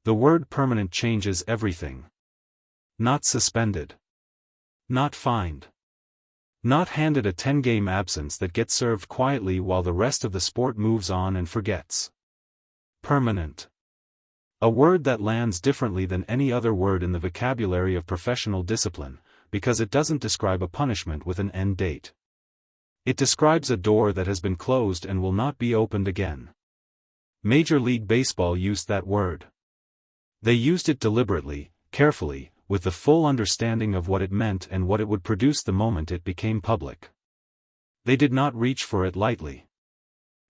The word permanent changes everything. Not suspended. Not fined. Not handed a 10-game absence that gets served quietly while the rest of the sport moves on and forgets. Permanent. A word that lands differently than any other word in the vocabulary of professional discipline, because it doesn't describe a punishment with an end date. It describes a door that has been closed and will not be opened again. Major League Baseball used that word. They used it deliberately, carefully, with the full understanding of what it meant and what it would produce the moment it became public. They did not reach for it lightly.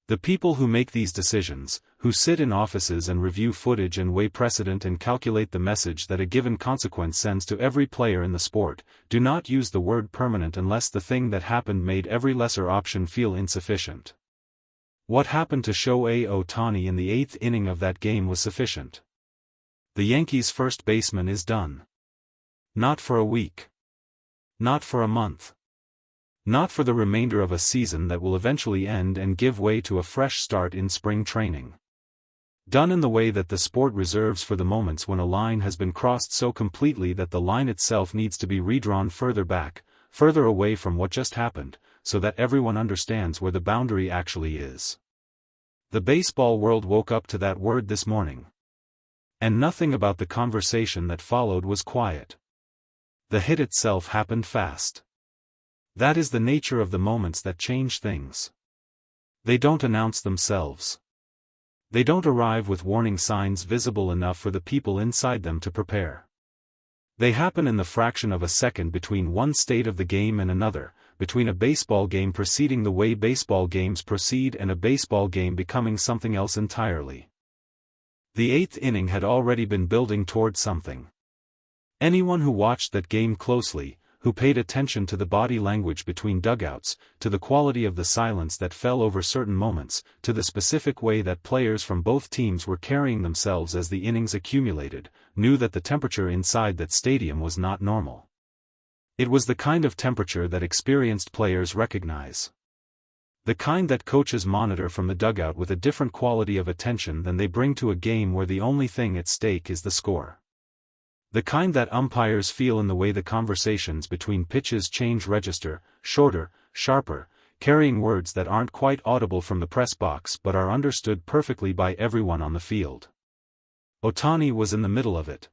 The people who make these decisions, who sit in offices and review footage and weigh precedent and calculate the message that a given consequence sends to every player in the sport, do not use the word permanent unless the thing that happened made every lesser option feel insufficient. What happened to Shohei Ohtani in the 8th inning of that game was sufficient. The Yankees' first baseman is done. Not for a week. Not for a month. Not for the remainder of a season that will eventually end and give way to a fresh start in spring training. Done in the way that the sport reserves for the moments when a line has been crossed so completely that the line itself needs to be redrawn further back, further away from what just happened, so that everyone understands where the boundary actually is. The baseball world woke up to that word this morning. And nothing about the conversation that followed was quiet. The hit itself happened fast. That is the nature of the moments that change things. They don't announce themselves. They don't arrive with warning signs visible enough for the people inside them to prepare. They happen in the fraction of a second between one state of the game and another, between a baseball game proceeding the way baseball games proceed and a baseball game becoming something else entirely. The 8th inning had already been building toward something. Anyone who watched that game closely, who paid attention to the body language between dugouts, to the quality of the silence that fell over certain moments, to the specific way that players from both teams were carrying themselves as the innings accumulated, knew that the temperature inside that stadium was not normal. It was the kind of temperature that experienced players recognize. The kind that coaches monitor from the dugout with a different quality of attention than they bring to a game where the only thing at stake is the score. The kind that umpires feel in the way the conversations between pitches change register, shorter, sharper, carrying words that aren't quite audible from the press box but are understood perfectly by everyone on the field. Ohtani was in the middle of it.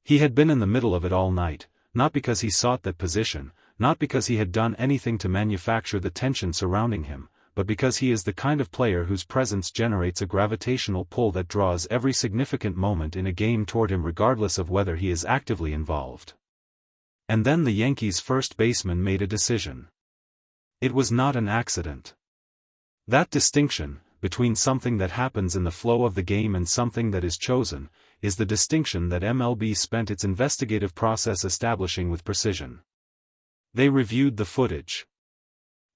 He had been in the middle of it all night, not because he sought that position, not because he had done anything to manufacture the tension surrounding him, but because he is the kind of player whose presence generates a gravitational pull that draws every significant moment in a game toward him regardless of whether he is actively involved. And then the Yankees' first baseman made a decision. It was not an accident. That distinction, between something that happens in the flow of the game and something that is chosen, is the distinction that MLB spent its investigative process establishing with precision. They reviewed the footage.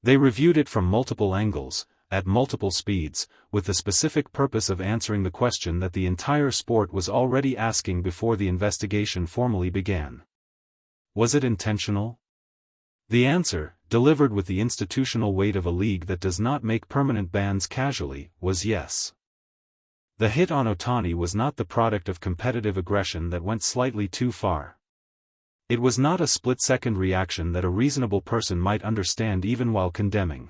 They reviewed it from multiple angles, at multiple speeds, with the specific purpose of answering the question that the entire sport was already asking before the investigation formally began. Was it intentional? The answer, delivered with the institutional weight of a league that does not make permanent bans casually, was yes. The hit on Ohtani was not the product of competitive aggression that went slightly too far. It was not a split-second reaction that a reasonable person might understand even while condemning.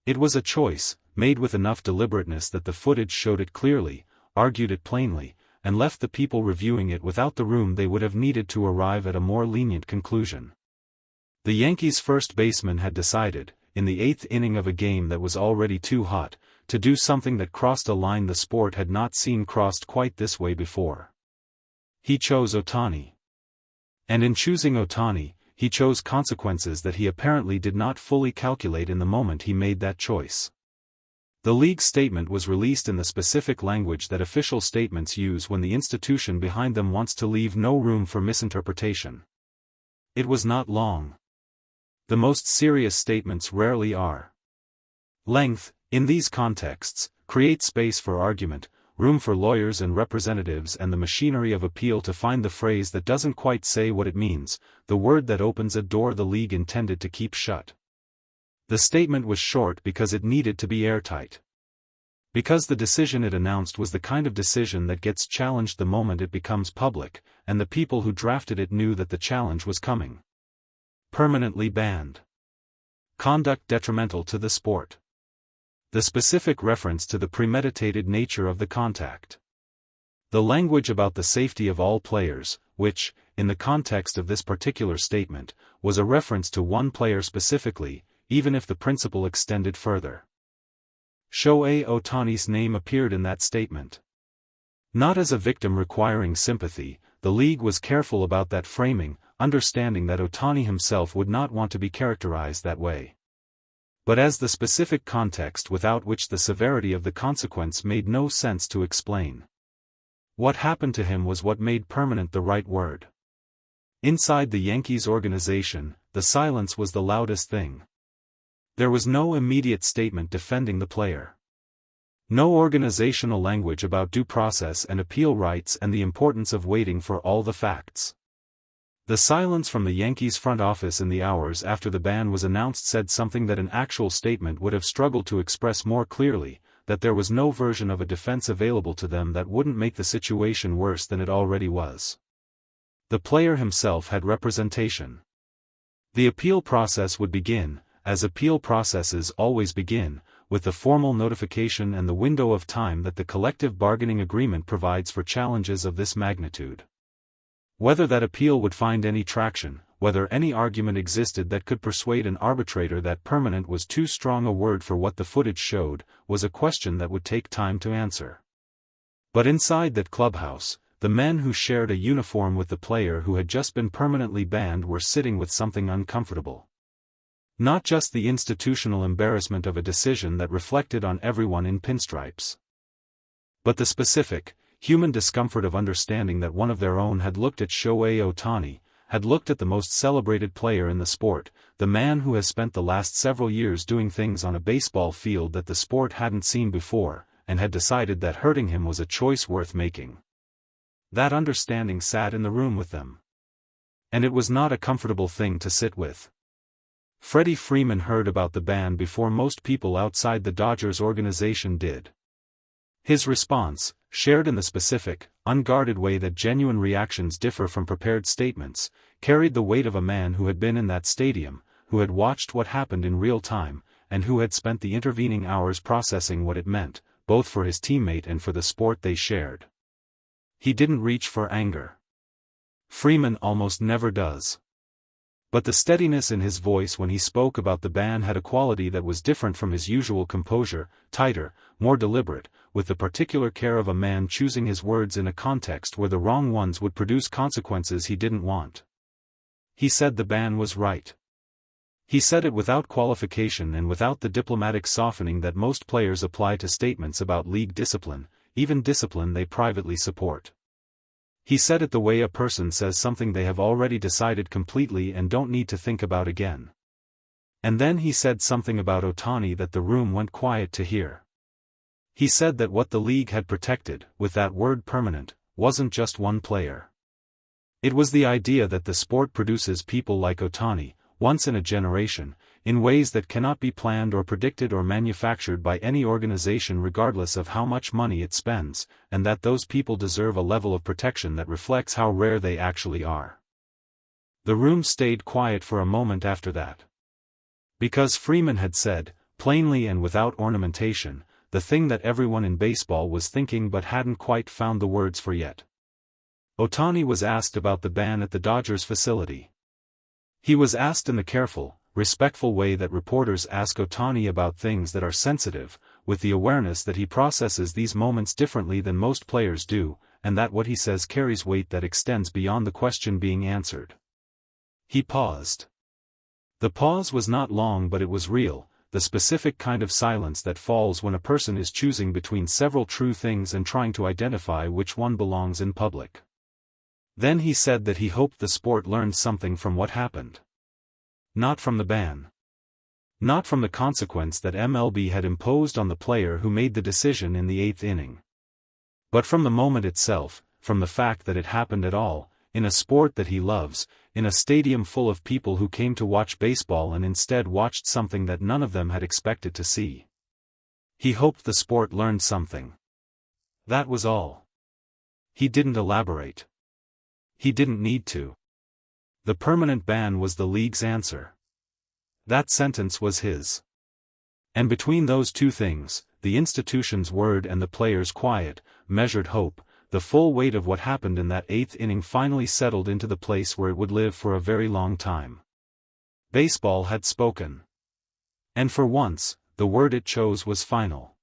It was a choice, made with enough deliberateness that the footage showed it clearly, argued it plainly, and left the people reviewing it without the room they would have needed to arrive at a more lenient conclusion. The Yankees' first baseman had decided, in the 8th inning of a game that was already too hot, to do something that crossed a line the sport had not seen crossed quite this way before. He chose Ohtani. And in choosing Ohtani, he chose consequences that he apparently did not fully calculate in the moment he made that choice. The league's statement was released in the specific language that official statements use when the institution behind them wants to leave no room for misinterpretation. It was not long. The most serious statements rarely are. Length, in these contexts, creates space for argument, room for lawyers and representatives and the machinery of appeal to find the phrase that doesn't quite say what it means, the word that opens a door the league intended to keep shut. The statement was short because it needed to be airtight. Because the decision it announced was the kind of decision that gets challenged the moment it becomes public, and the people who drafted it knew that the challenge was coming. Permanently banned. Conduct detrimental to the sport. The specific reference to the premeditated nature of the contact. The language about the safety of all players, which, in the context of this particular statement, was a reference to one player specifically, even if the principle extended further. Shohei Ohtani's name appeared in that statement. Not as a victim requiring sympathy, the league was careful about that framing, understanding that Ohtani himself would not want to be characterized that way. But as the specific context without which the severity of the consequence made no sense to explain. What happened to him was what made permanent the right word. Inside the Yankees organization, the silence was the loudest thing. There was no immediate statement defending the player. No organizational language about due process and appeal rights and the importance of waiting for all the facts. The silence from the Yankees front office in the hours after the ban was announced said something that an actual statement would have struggled to express more clearly, that there was no version of a defense available to them that wouldn't make the situation worse than it already was. The player himself had representation. The appeal process would begin, as appeal processes always begin, with the formal notification and the window of time that the collective bargaining agreement provides for challenges of this magnitude. Whether that appeal would find any traction, whether any argument existed that could persuade an arbitrator that permanent was too strong a word for what the footage showed, was a question that would take time to answer. But inside that clubhouse, the men who shared a uniform with the player who had just been permanently banned were sitting with something uncomfortable. Not just the institutional embarrassment of a decision that reflected on everyone in pinstripes, but the specific, human discomfort of understanding that one of their own had looked at Shohei Ohtani, had looked at the most celebrated player in the sport, the man who has spent the last several years doing things on a baseball field that the sport hadn't seen before, and had decided that hurting him was a choice worth making. That understanding sat in the room with them. And it was not a comfortable thing to sit with. Freddie Freeman heard about the ban before most people outside the Dodgers organization did. His response, shared in the specific, unguarded way that genuine reactions differ from prepared statements, carried the weight of a man who had been in that stadium, who had watched what happened in real time, and who had spent the intervening hours processing what it meant, both for his teammate and for the sport they shared. He didn't reach for anger. Freeman almost never does. But the steadiness in his voice when he spoke about the ban had a quality that was different from his usual composure, tighter, more deliberate, with the particular care of a man choosing his words in a context where the wrong ones would produce consequences he didn't want. He said the ban was right. He said it without qualification and without the diplomatic softening that most players apply to statements about league discipline, even discipline they privately support. He said it the way a person says something they have already decided completely and don't need to think about again. And then he said something about Ohtani that the room went quiet to hear. He said that what the league had protected, with that word permanent, wasn't just one player. It was the idea that the sport produces people like Ohtani, once in a generation, in ways that cannot be planned or predicted or manufactured by any organization regardless of how much money it spends, and that those people deserve a level of protection that reflects how rare they actually are. The room stayed quiet for a moment after that. Because Freeman had said, plainly and without ornamentation, the thing that everyone in baseball was thinking but hadn't quite found the words for yet. Ohtani was asked about the ban at the Dodgers facility. He was asked in the careful, respectful way that reporters ask Ohtani about things that are sensitive, with the awareness that he processes these moments differently than most players do, and that what he says carries weight that extends beyond the question being answered. He paused. The pause was not long but it was real, the specific kind of silence that falls when a person is choosing between several true things and trying to identify which one belongs in public. Then he said that he hoped the sport learned something from what happened. Not from the ban. Not from the consequence that MLB had imposed on the player who made the decision in the 8th inning. But from the moment itself, from the fact that it happened at all, in a sport that he loves, in a stadium full of people who came to watch baseball and instead watched something that none of them had expected to see. He hoped the sport learned something. That was all. He didn't elaborate. He didn't need to. The permanent ban was the league's answer. That sentence was his. And between those two things, the institution's word and the players' quiet, measured hope, the full weight of what happened in that eighth inning finally settled into the place where it would live for a very long time. Baseball had spoken. And for once, the word it chose was final.